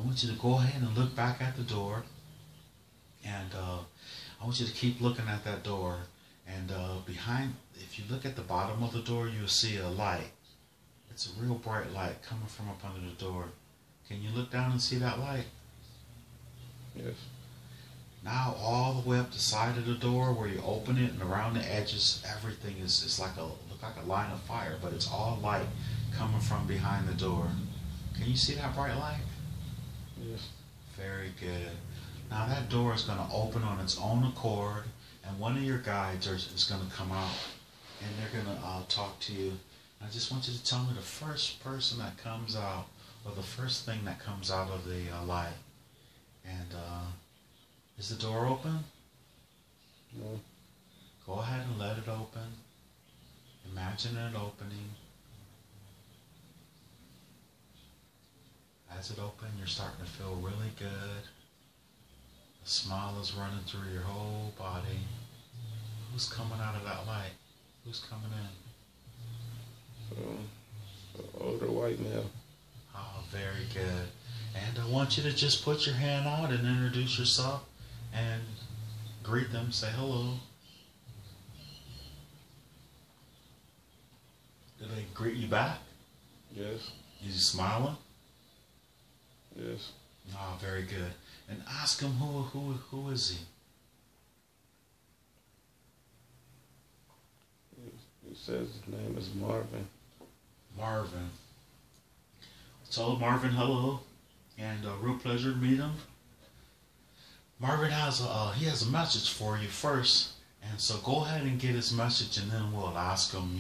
want you to go ahead and look back at the door, and I want you to keep looking at that door. And behind, if you look at the bottom of the door, you'll see a light. It's a real bright light coming from up under the door. Can you look down and see that light? Yes. Now all the way up the side of the door where you open it and around the edges, everything is like look like a line of fire, but it's all light coming from behind the door. Can you see that bright light? Yes. Very good. Now that door is going to open on its own accord, and one of your guides is going to come out, and they're going to talk to you. I just want you to tell me the first person that comes out, or the first thing that comes out of the light. And is the door open? No. Go ahead and let it open. Imagine it opening. As it opens, you're starting to feel really good. The smile is running through your whole body. Who's coming out of that light? Who's coming in? An older white male. Oh, very good. And I want you to just put your hand out and introduce yourself and greet them. Say hello. Do they greet you back? Yes. You smiling? Yes. Oh, very good. And ask him who is he? He says his name is Marvin. Marvin. So Marvin, hello, and real pleasure to meet him. Marvin has a message for you first, and so go ahead and get his message, and then we'll ask him,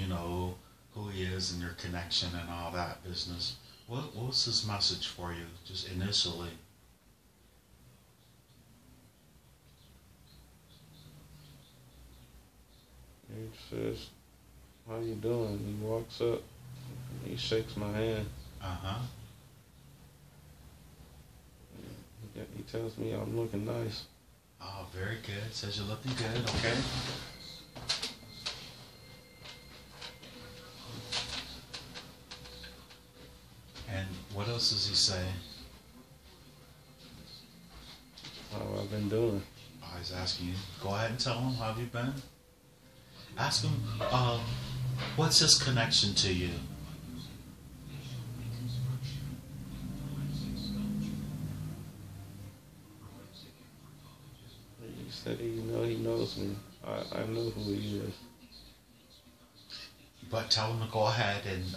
who he is and your connection and all that business. What's his message for you, just initially? He says, "How you doing?" He walks up, he shakes my hand. Uh-huh. He tells me I'm looking nice. Oh, very good. Says you're looking good, okay? And what else does he say? How I've been doing. Oh, he's asking you. Go ahead and tell him, how have you been? Ask him, what's his connection to you? He said he knows me. I know who he is. But tell him to go ahead and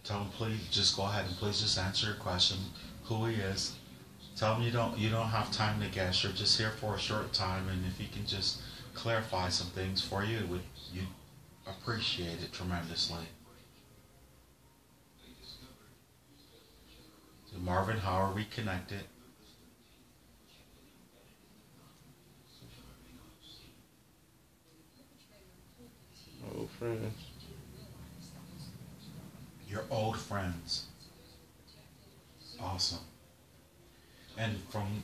tell him please just go ahead and please just answer your question, who he is. Tell him you don't have time to guess. You're just here for a short time, and if he can just clarify some things for you, you'd appreciate it tremendously. So Marvin, how are we connected? Old friends. Your old friends. Awesome. And from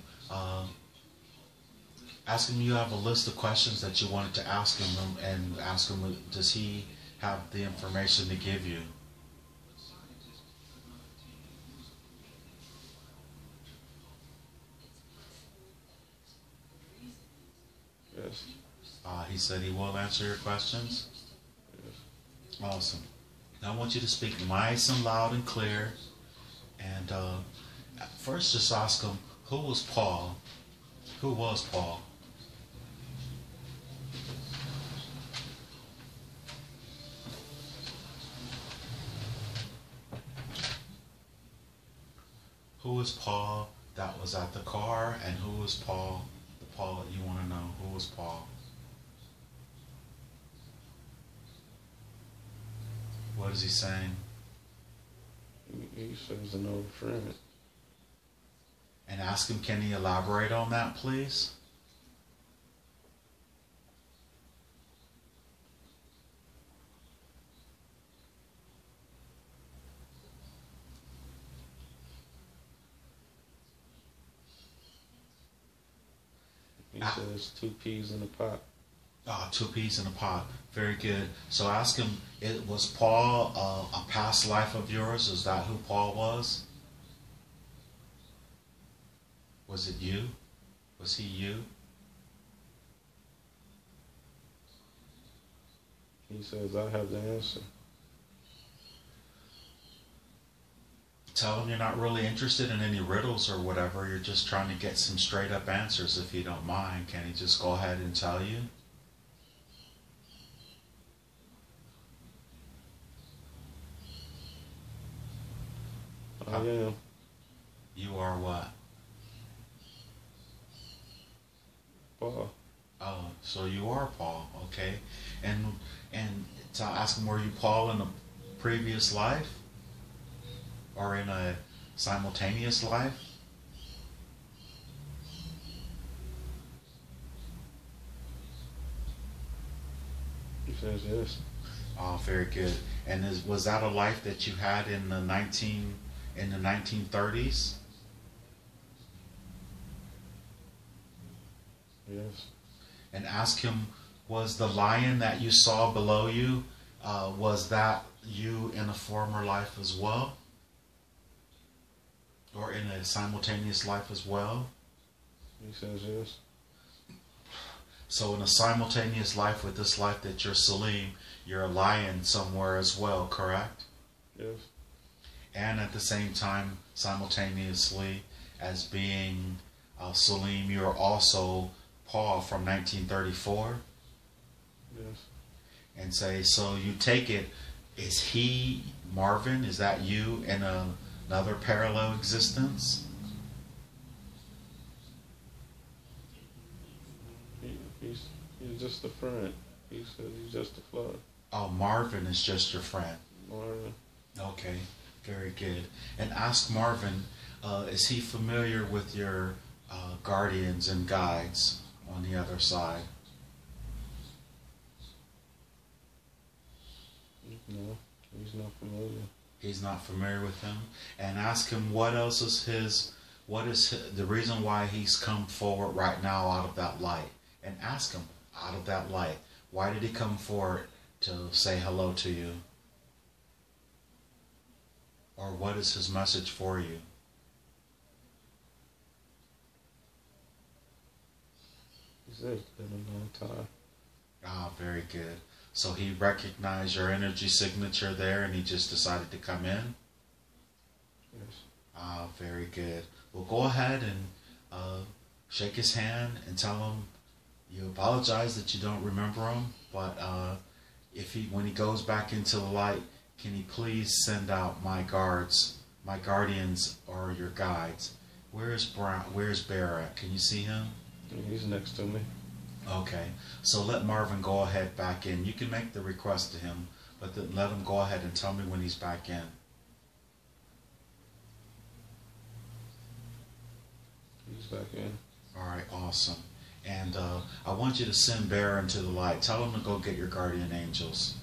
ask him, you have a list of questions that you wanted to ask him, and ask him, does he have the information to give you? Yes. He said he will answer your questions? Yes. Awesome. Now I want you to speak nice and loud and clear. And first just ask him, who was Paul? Who was Paul? Who was Paul that was at the car, and who was Paul, the Paul that you want to know? Who was Paul? What is he saying? He says an old friend. And ask him, can he elaborate on that, please? He says 2 peas in a pot. Two peas in a pot. Very good. So ask him, was Paul a past life of yours? Is that who Paul was? Was it you? Was he you? He says, I have the answer. Tell him you're not really interested in any riddles or whatever. You're just trying to get some straight up answers if you don't mind. Can he just go ahead and tell you? I am. You are what? Paul. Oh, so you are Paul, okay? And to ask him, were you Paul in a previous life? Or in a simultaneous life? He says yes. Oh, very good. And was that a life that you had in the 1930s? Yes. And ask him, was the lion that you saw below you, was that you in a former life as well? Or in a simultaneous life as well? He says yes. So in a simultaneous life with this life that you're Saleem, you're a lion somewhere as well, correct? Yes. And at the same time, simultaneously as being Saleem, you're also Paul from 1934? Yes. And say, so you take it, is he Marvin? Is that you in another parallel existence? He's just a friend. He says he's just a flood. Oh, Marvin is just your friend. Marvin. Okay, very good. And ask Marvin, is he familiar with your guardians and guides on the other side? No, he's not familiar. He's not familiar with him. And ask him what else is the reason why he's come forward right now out of that light. And ask him, out of that light, why did he come forward to say hello to you? Or what is his message for you? He says it's been a long time. Ah, very good. So he recognized your energy signature there and he just decided to come in? Yes. Ah, very good. Well, go ahead and shake his hand and tell him you apologize that you don't remember him, but when he goes back into the light, can he please send out my guardians or your guides? Where's Bear at? Can you see him? He's next to me. Okay, so let Marvin go ahead back in. You can make the request to him, but then let him go ahead and tell me when he's back in. He's back in. All right, awesome. And I want you to send Bear into the light. Tell him to go get your guardian angels.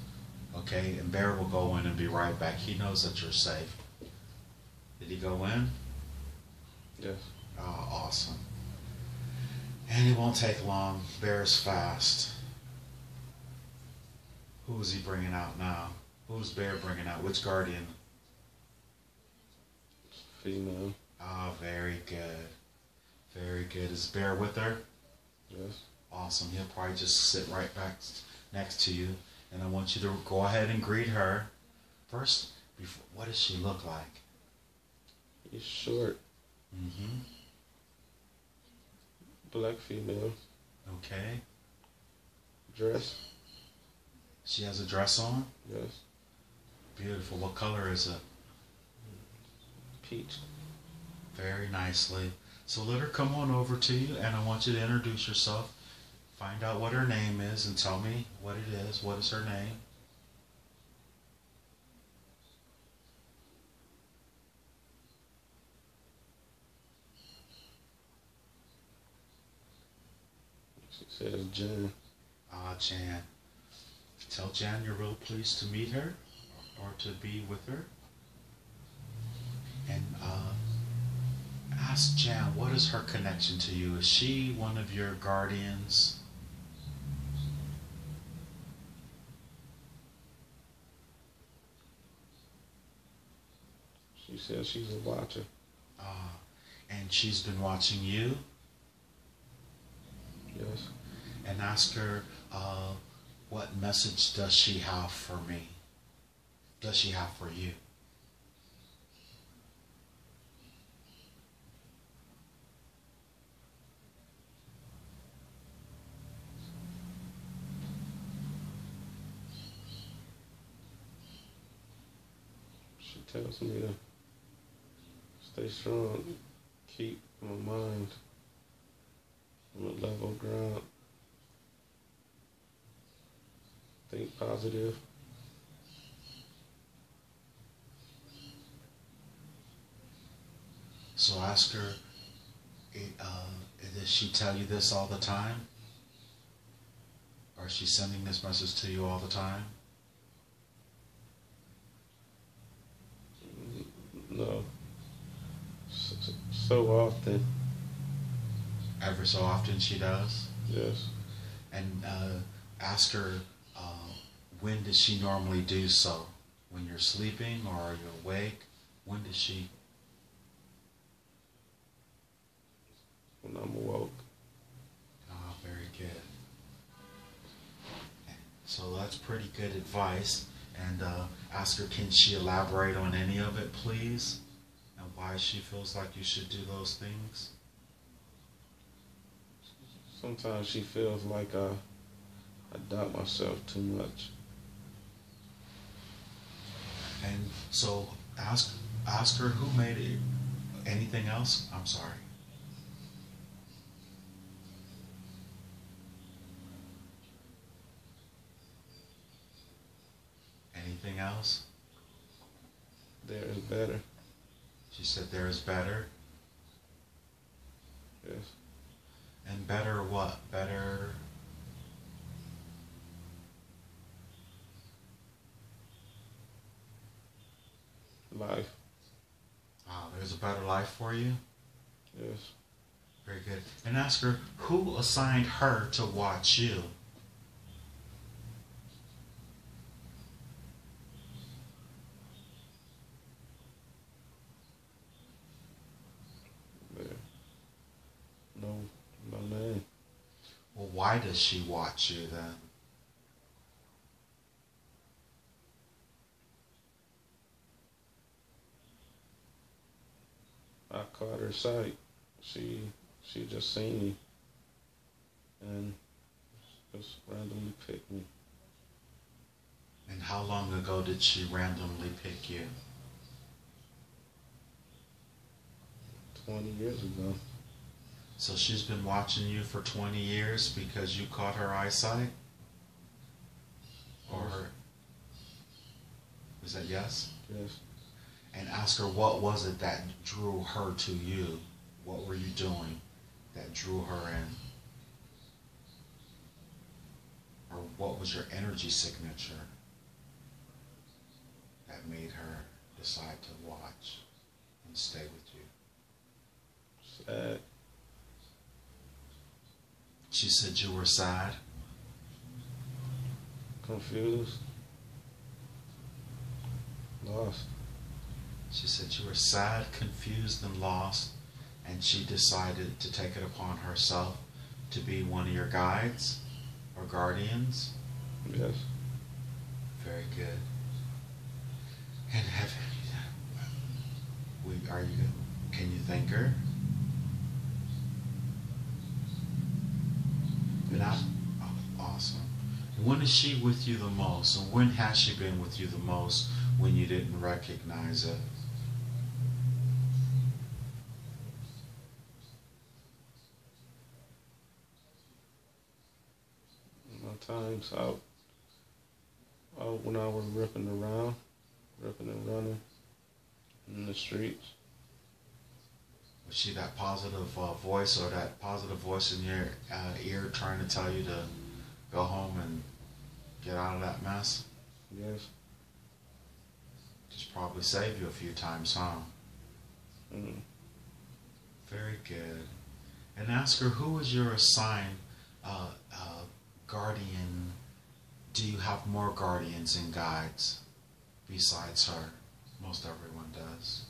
Okay, and Bear will go in and be right back. He knows that you're safe. Did he go in? Yes. Oh, awesome. And it won't take long. Bear's fast. Who is he bringing out now? Who's Bear bringing out? Which guardian? Female. Ah, very good. Very good. Is Bear with her? Yes. Awesome. He'll probably just sit right back next to you. And I want you to go ahead and greet her. First, what does she look like? He's short. Mm-hmm. Black female. Okay. Dress. She has a dress on? Yes. Beautiful. What color is it? Peach. Very nicely. So let her come on over to you, and I want you to introduce yourself. Find out what her name is and tell me what it is. What is her name? She says Jan. Ah, Jan. Tell Jan you're real pleased to meet her or to be with her. And ask Jan, what is her connection to you? Is she one of your guardians? She says she's a watcher. And she's been watching you? Yes. And ask her, what message does she have for me? Does she have for you? She tells me to stay strong, keep my mind on a level ground, think positive. So ask her, does she tell you this all the time? Or is she sending this message to you all the time? No. So often. Ever so often she does? Yes. And ask her, when does she normally do so? When you're sleeping or are you awake? When does she? When I'm awoke. Oh, very good. So that's pretty good advice. And ask her, can she elaborate on any of it, please? And why she feels like you should do those things? Sometimes she feels like I doubt myself too much. And so ask her who made it. Anything else? I'm sorry. Anything else? There is better. She said there is better. Yes. And better what? Better. Life. There's a better life for you? Yes. Very good. And ask her, who assigned her to watch you? There. No name. Well, why does she watch you then? I caught her sight. She just seen me and just randomly picked me. And how long ago did she randomly pick you? 20 years ago. So she's been watching you for 20 years because you caught her eyesight? Or is that yes? Yes. And ask her, what was it that drew her to you? What were you doing that drew her in? Or what was your energy signature that made her decide to watch and stay with you? Sad. She said you were sad. Confused. Lost. She said you were sad, confused, and lost, and she decided to take it upon herself to be one of your guides or guardians. Yes. Very good. And can you thank her? Awesome. When is she with you the most? And when has she been with you the most when you didn't recognize it? Times out when I was ripping and running in the streets. Was she that positive voice or that positive voice in your ear trying to tell you to go home and get out of that mess? Yes. Just probably saved you a few times, huh? Mm. Very good. And ask her, who is your assigned guardian? Do you have more guardians and guides besides her? Most everyone does.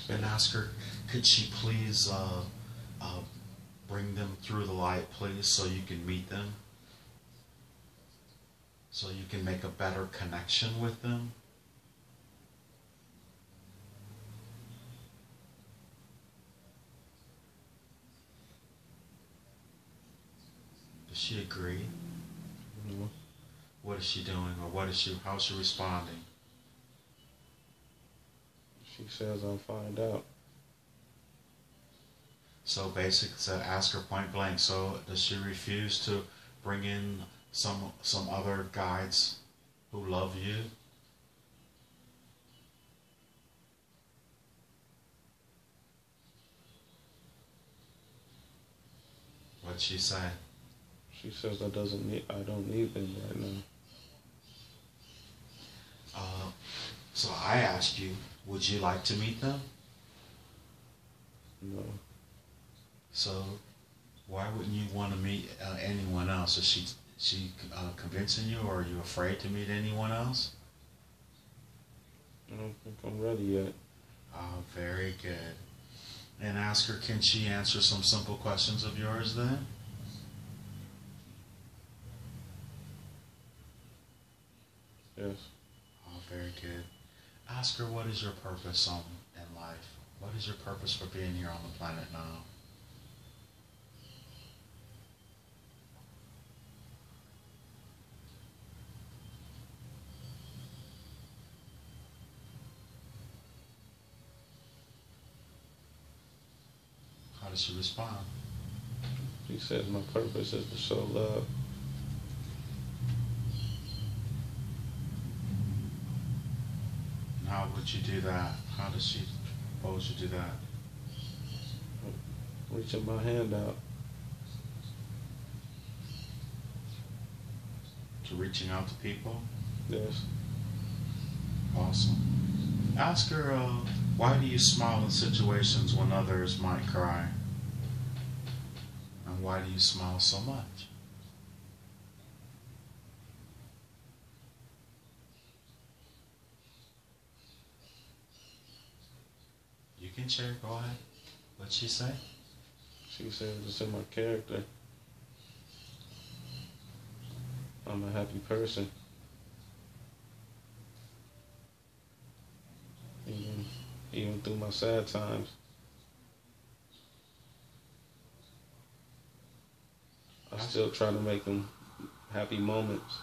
And ask her, could she please bring them through the light, please, so you can meet them? So you can make a better connection with them? Does she agree? No. What is she doing, or how is she responding? She says I'll find out. So basically, ask her point blank. So does she refuse to bring in some other guides who love you? What'd she say? She says I don't need them right now. So I asked you, would you like to meet them? No. So why wouldn't you want to meet anyone else? Is she convincing you, or are you afraid to meet anyone else? I don't think I'm ready yet. Oh, very good. And ask her, can she answer some simple questions of yours then? Yes. Oh, very good. Ask her, what is your purpose in life? What is your purpose for being here on the planet now? How does she respond? She says my purpose is to show love. And how would you do that? How does she propose you do that? Reaching my hand out. To reaching out to people? Yes. Awesome. Ask her, why do you smile in situations when others might cry? And why do you smile so much? You can share, go ahead. What'd she say? She says it's in my character. I'm a happy person. Even through my sad times. I still try to make them happy moments.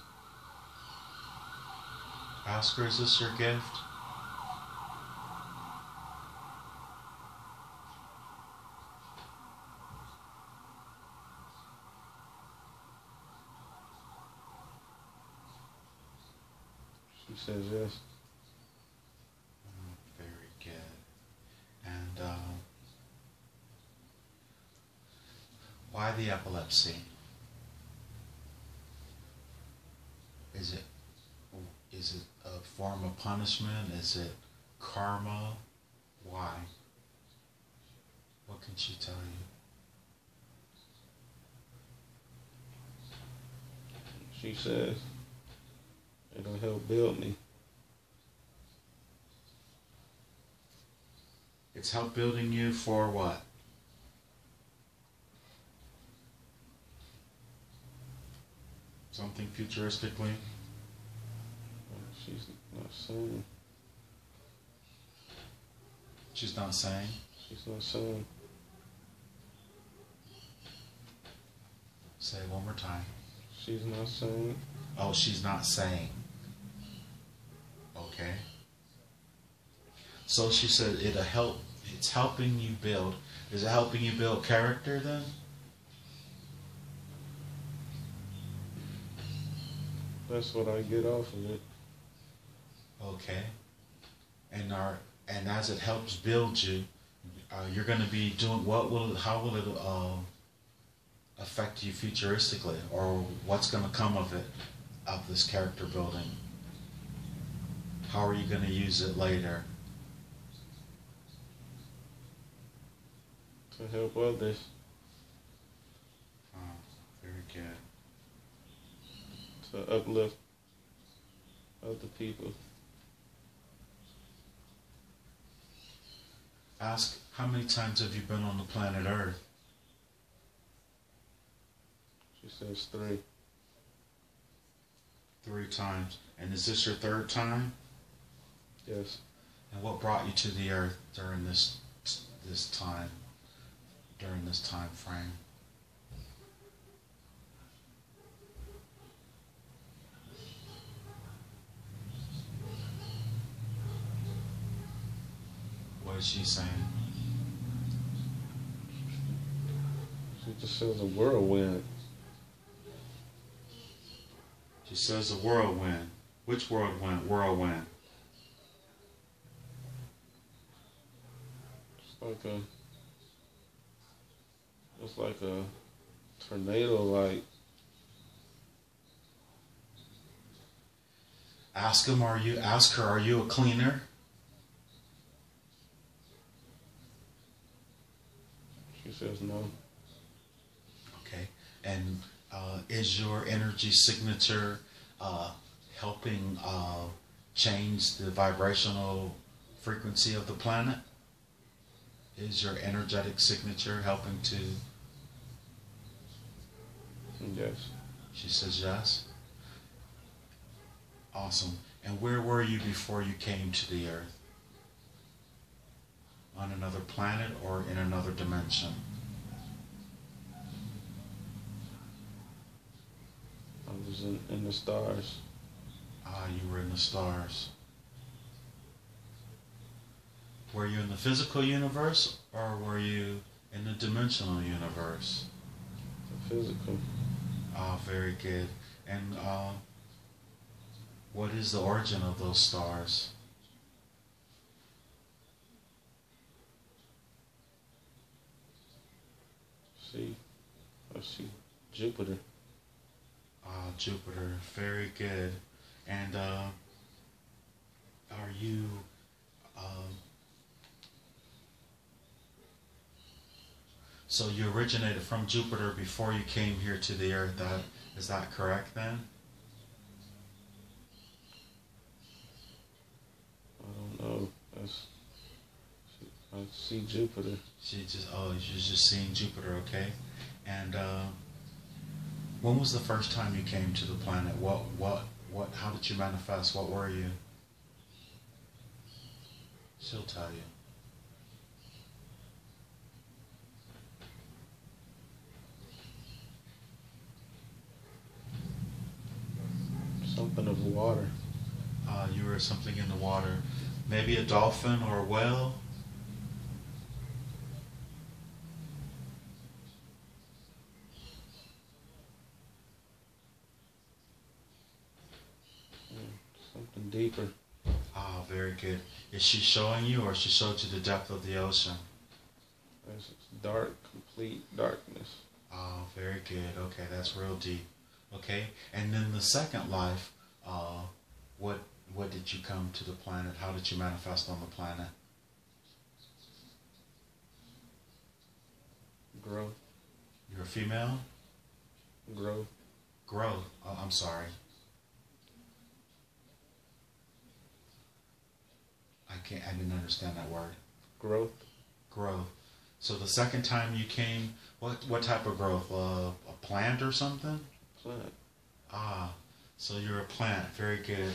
Ask her, is this your gift? She says yes. Very good. And why the epilepsy? Is it a form of punishment? Is it karma? Why? What can she tell you? She says it'll help build me. It's help building you for what? Something futuristically? She's not saying. She's not saying? She's not saying. Say it one more time. She's not saying. Oh, she's not saying. Okay. So she said it'll help. It's helping you build. Is it helping you build character then? That's what I get off of it. Okay. And as it helps build you, you're going to be doing how will it affect you futuristically, or what's going to come of it, of this character building? How are you going to use it later? To help others. Oh, very good. To uplift other people. Ask, how many times have you been on the planet Earth? She says 3. 3 times. And is this your 3rd time? Yes. And what brought you to the Earth during this time? During this time frame? What is she saying? She just says a whirlwind. She says a whirlwind. Which whirlwind? Whirlwind. It's like a tornado, like. Ask her, are you a cleaner? She says no. Okay. And is your energy signature helping change the vibrational frequency of the planet? Is your energetic signature helping to? Yes. She says yes. Awesome. And where were you before you came to the Earth? On another planet or in another dimension? I was in the stars. Ah, you were in the stars. Were you in the physical universe or were you in the dimensional universe? The physical. Ah, very good. And what is the origin of those stars? I see Jupiter. Ah, Jupiter. Very good. And are you so you originated from Jupiter before you came here to the Earth? Is that correct then? I don't know. I see Jupiter. You're just seeing Jupiter, okay? And when was the first time you came to the planet? How did you manifest? What were you? She'll tell you. Something of water. You were something in the water. Maybe a dolphin or a whale? Something deeper. Ah, very good. Is she showing you or she showed you the depth of the ocean? It's dark, complete darkness. Oh, very good. Okay, that's real deep. Okay, and then the second life, what did you come to the planet? How did you manifest on the planet? Growth. You're a female? Growth. Growth. Oh, I'm sorry. I didn't understand that word. Growth. Growth. So the second time you came, what type of growth? A plant or something? Plant. Ah, so you're a plant. Very good.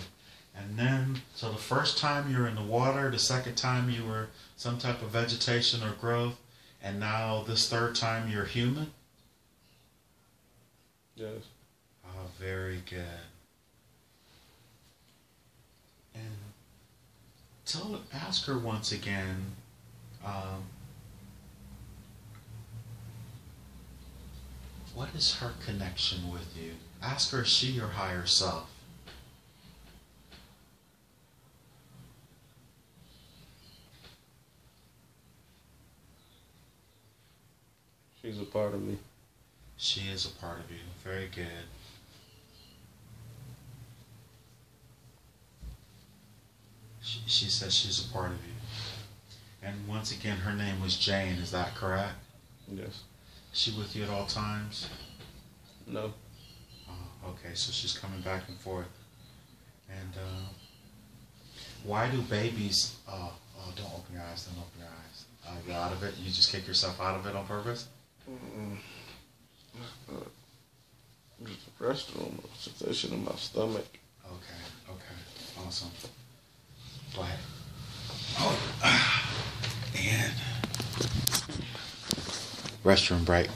And then, so the first time you were in the water, the second time you were some type of vegetation or growth, and now this third time you're human? Yes. Ah, very good. And ask her once again, what is her connection with you? Ask her, is she your higher self? She's a part of me. She is a part of you. Very good. She says she's a part of you. And once again, her name was Jane. Is that correct? Yes. Is she with you at all times? No. Oh, okay, so she's coming back and forth. And why do babies don't open your eyes. Don't open your eyes. Get out of it. You just kick yourself out of it on purpose? Just the restroom, sensation in my stomach. Okay. Awesome. Go ahead. Oh, and restroom break.